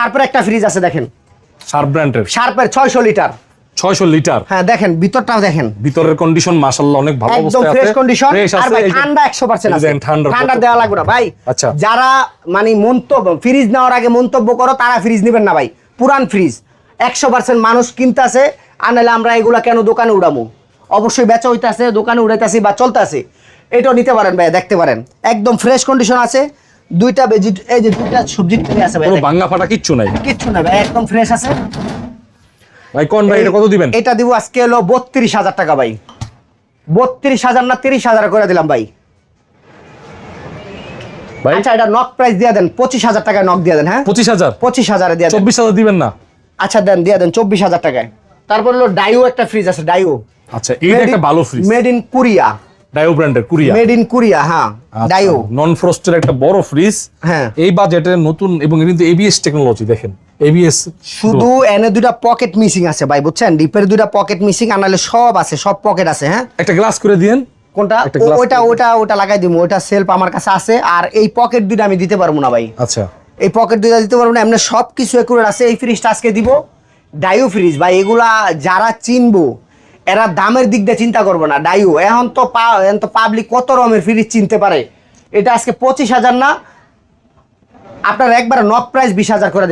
শার্পের একটা ফ্রিজ আছে দেখেন, শার্প ব্র্যান্ডের, শার্পের 600 লিটার। 600 লিটার। হ্যাঁ দেখেন ভিতরটাও দেখেন, ভিতরের কন্ডিশন মাশাআল্লাহ অনেক ভালো অবস্থায় আছে, একদম ফ্রেশ কন্ডিশন। আর ভাই এই যে ঠান্ডা 100% আছে, ঠান্ডা দেওয়া লাগবে না ভাই। আচ্ছা। যারা মানে মন্তব্য ফ্রিজ নেওয়ার আগে মন্তব্য করো তারা ফ্রিজ নেবেন না ভাই। পুরান ফ্রিজ 100% মানুষ কিনতেছে, আর নাহলে আমরা এগুলা কেন দোকানে উড়ামু? অবশ্যই বেচা হইতাছে, দোকানে উড়াইতাছি বা চলতেছে, এটাও নিতে পারেন ভাই, দেখতে পারেন একদম ফ্রেশ কন্ডিশন আছে। দুইটা এই যে দুইটা সবজি ট্রে আছে ভাই, কোনো ভাঙা ফাটা কিচ্ছু নাই, কিচ্ছু না ভাই, একদম ফ্রেশ আছে ভাই। কোন ভাই এটা কত দিবেন? এটা দিব আজকে হলো 32,000 টাকা ভাই। 32,000 না 30,000 করে দিলাম ভাই। ভাই আচ্ছা এটা নক প্রাইস দিয়ে দেন, 25,000 টাকায় নক দিয়ে দেন। হ্যাঁ 25,000, 25,000 দিয়ে দেন। 24,000 দিবেন না? আচ্ছা দেন, দিয়ে দেন 24,000 টাকায়। তারপর হলো ডাইও একটা ফ্রিজ আছে, ডাইও। আচ্ছা এইটা একটা ভালো ফ্রিজ, মেড ইন কোরিয়া, ডাইও ব্র্যান্ডের, কোরিয়া, মেড ইন কোরিয়া। হ্যাঁ ডাইও নন ফ্রস্টের একটা বড় ফ্রিজ। হ্যাঁ এই বাজেটের নতুন, এবং কিন্তু এবিএস টেকনোলজি দেখেন, এবিএস। শুধু এনে দুইটা পকেট মিসিং আছে ভাই, বুঝছেন? ডিপের দুইটা পকেট মিসিং, আনালে সব আছে, সব পকেট আছে। হ্যাঁ একটা গ্লাস করে দিয়েন। কোনটা? একটা glass ওটা লাগাই দিব, ওটা সেলফ আমার কাছে আছে। আর এই পকেট দুইটা আমি দিতে পারবো না ভাই, আচ্ছা এই পকেট দুইটা দিতে পারবো না, এমনি সব কিছু একুরেট আছে। এই ফ্রিজটা আজকে দিব ডাইও ফ্রিজ ভাই। এগুলা যারা চিনবো এরা দামের দিক দিয়ে চিন্তা করবো না। ডাইও এখন তো পাবলিক কত রকমের ফ্রিজ চিনতে পারে। এটা আজকে 25,000 না, আপনার একবার নক প্রাইস 20,000 করে দিলাম।